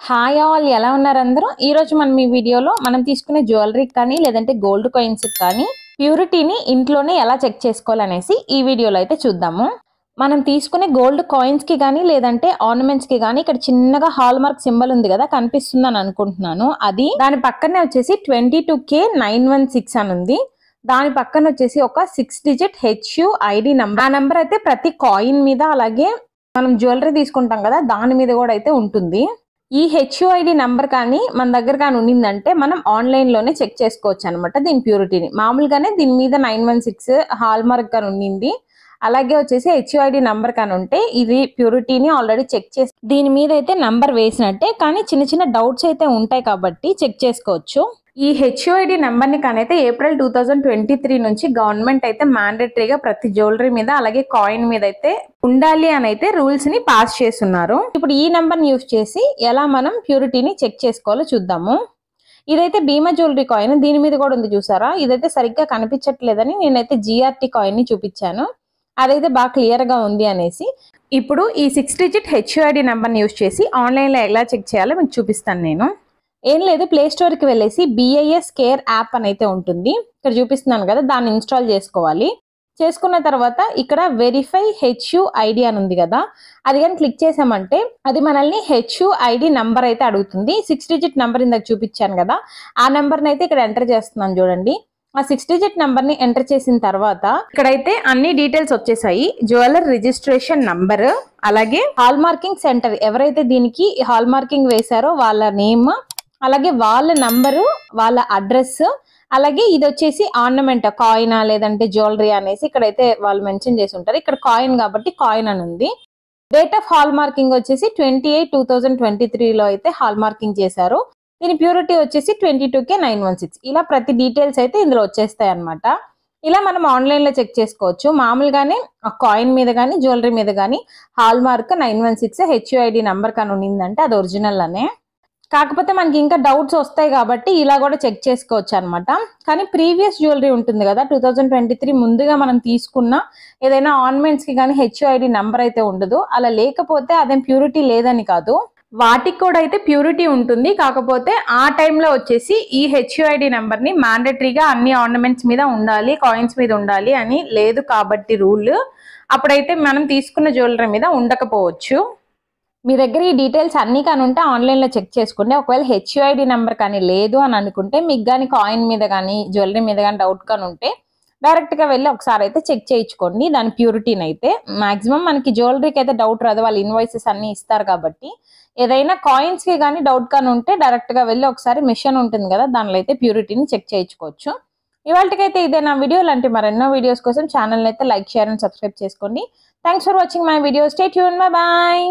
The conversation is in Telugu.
హాయ్ ఆల్ ఎలా ఉన్నారు అందరూ ఈ రోజు మనం ఈ వీడియోలో మనం తీసుకునే జ్యువెలరీ కానీ లేదంటే గోల్డ్ కాయిన్స్ కానీ ప్యూరిటీని ఇంట్లోనే ఎలా చెక్ చేసుకోవాలనేసి ఈ వీడియోలో అయితే చూద్దాము. మనం తీసుకునే గోల్డ్ కాయిన్స్ కి కానీ లేదంటే ఆర్నమెంట్స్ కి కానీ ఇక్కడ చిన్నగా హాల్ మార్క్ సింబల్ ఉంది కదా, కనిపిస్తుందని అనుకుంటున్నాను. అది దాని పక్కనే వచ్చేసి 22K916 అని ఉంది. దాని పక్కన వచ్చేసి ఒక 6 డిజిట్ HUID నంబర్. ఆ నంబర్ అయితే ప్రతి కాయిన్ మీద అలాగే మనం జ్యువెలరీ తీసుకుంటాం కదా దాని మీద కూడా అయితే ఉంటుంది. ఈ HUID నంబర్ కానీ మన దగ్గర కానీ ఉండిందంటే మనం ఆన్లైన్ లోనే చెక్ చేసుకోవచ్చు అనమాట దీని ప్యూరిటీని. మామూలుగానే దీని మీద 916 హాల్ మార్క్ కానీ ఉండింది, అలాగే వచ్చేసి HUID నంబర్ కానీ ఉంటే ఇది ప్యూరిటీని ఆల్రెడీ చెక్ చేసి దీని మీద అయితే నంబర్ వేసినట్టే. కానీ చిన్న చిన్న డౌట్స్ అయితే ఉంటాయి కాబట్టి చెక్ చేసుకోవచ్చు. ఈ HUID నంబర్ని కానైతే ఏప్రిల్ 2023 నుంచి గవర్నమెంట్ అయితే మ్యాండేటరీగా ప్రతి జ్యువెలరీ మీద అలాగే కాయిన్ మీద అయితే ఉండాలి అని అయితే రూల్స్ ని పాస్ చేస్తున్నారు. ఇప్పుడు ఈ నంబర్ని యూజ్ చేసి ఎలా మనం ప్యూరిటీని చెక్ చేసుకోవాలో చూద్దాము. ఇదైతే భీమా జ్యువెలరీ కాయిన్, దీని మీద కూడా ఉంది చూసారా. ఇదైతే సరిగ్గా కనిపించట్లేదని నేనైతే GRT కాయిన్ ని చూపించాను, అదైతే బాగా క్లియర్ గా ఉంది అనేసి. ఇప్పుడు ఈ 6 డిజిట్ HUID నంబర్ని యూజ్ చేసి ఆన్లైన్ లో ఎలా చెక్ చేయాలో మీకు చూపిస్తాను నేను. ఏం లేదు, ప్లే స్టోర్ కి వెళ్ళేసి BIS కేర్ యాప్ అని అయితే ఉంటుంది, ఇక్కడ చూపిస్తున్నాను కదా, దాన్ని ఇన్స్టాల్ చేసుకోవాలి. చేసుకున్న తర్వాత ఇక్కడ వెరిఫై HUID అని ఉంది కదా, అది కానీ క్లిక్ చేసామంటే అది మనల్ని HUID నంబర్ అయితే అడుగుతుంది. 6 డిజిట్ నంబర్ ఇందాక చూపించాను కదా, ఆ నెంబర్ని అయితే ఇక్కడ ఎంటర్ చేస్తున్నాను చూడండి. ఆ 6 డిజిట్ నంబర్ ని ఎంటర్ చేసిన తర్వాత ఇక్కడైతే అన్ని డీటెయిల్స్ వచ్చేసాయి. జ్యువెలర్ రిజిస్ట్రేషన్ నంబర్, అలాగే హాల్ మార్కింగ్ సెంటర్ ఎవరైతే దీనికి హాల్ మార్కింగ్ వేశారో వాళ్ళ నేమ్, అలాగే వాళ్ళ నంబరు, వాళ్ళ అడ్రస్, అలాగే ఇది వచ్చేసి ఆర్నమెంట్ కాయిన్ లేదంటే జ్యువెలరీ అనేసి ఇక్కడైతే వాళ్ళు మెన్షన్ చేసి ఉంటారు. ఇక్కడ కాయిన్ కాబట్టి కాయిన్ అని ఉంది. డేట్ ఆఫ్ హాల్ మార్కింగ్ వచ్చేసి 28/2023 అయితే హాల్ మార్కింగ్ చేశారు. దీని ప్యూరిటీ వచ్చేసి 22K916. ఇలా ప్రతి డీటెయిల్స్ అయితే ఇందులో వచ్చేస్తాయి అనమాట. ఇలా మనం ఆన్లైన్ లో చెక్ చేసుకోవచ్చు. మామూలుగానే కాయిన్ మీద కానీ జ్యువెలరీ మీద కానీ హాల్ మార్క్ 916 HUID నంబర్ కానీ ఉండిందంటే అది ఒరిజినల్ అనే. కాకపోతే మనకి ఇంకా డౌట్స్ వస్తాయి కాబట్టి ఇలా కూడా చెక్ చేసుకోవచ్చు అనమాట. కానీ ప్రీవియస్ జ్యువెలరీ ఉంటుంది కదా 2023 ముందుగా మనం తీసుకున్న ఏదైనా ఆర్నమెంట్స్ కి కానీ HUID నంబర్ అయితే ఉండదు. అలా లేకపోతే అదేం ప్యూరిటీ లేదని కాదు, వాటికి కూడా అయితే ప్యూరిటీ ఉంటుంది. కాకపోతే ఆ టైంలో వచ్చేసి ఈ HUID నెంబర్ ని మ్యాండేటరీగా అన్ని ఆర్నమెంట్స్ మీద ఉండాలి, కాయిన్స్ మీద ఉండాలి అని లేదు కాబట్టి రూల్, అప్పుడైతే మనం తీసుకున్న జ్యువెలరీ మీద ఉండకపోవచ్చు. మీ దగ్గర ఈ డీటెయిల్స్ అన్ని కానీ ఉంటే ఆన్లైన్లో చెక్ చేసుకోండి. ఒకవేళ HUID నెంబర్ కానీ లేదు అని అనుకుంటే మీకు కానీ కాయిన్ మీద కానీ జ్యువెలరీ మీద కానీ డౌట్ కానీ ఉంటే డైరెక్ట్గా వెళ్ళి ఒకసారి అయితే చెక్ చేయించుకోండి దాని ప్యూరిటీని అయితే. మాక్సిమం మనకి జ్యువెలరీకి అయితే డౌట్ రాదు, వాళ్ళు ఇన్వాయిసెస్ అన్ని ఇస్తారు కాబట్టి. ఏదైనా కాయిన్స్కి కానీ డౌట్ కానీ ఉంటే డైరెక్ట్గా వెళ్ళి ఒకసారి మిషన్ ఉంటుంది కదా దానిలో అయితే ప్యూరిటీని చెక్ చేయించుకోవచ్చు. ఇవాళకైతే ఇదే నా వీడియో. లాంటి మరెన్నో వీడియోస్ కోసం ఛానల్ అయితే లైక్, షేర్ అండ్ సబ్స్క్రైబ్ చేసుకోండి. Thanks for watching my video. Stay tune, bye bye.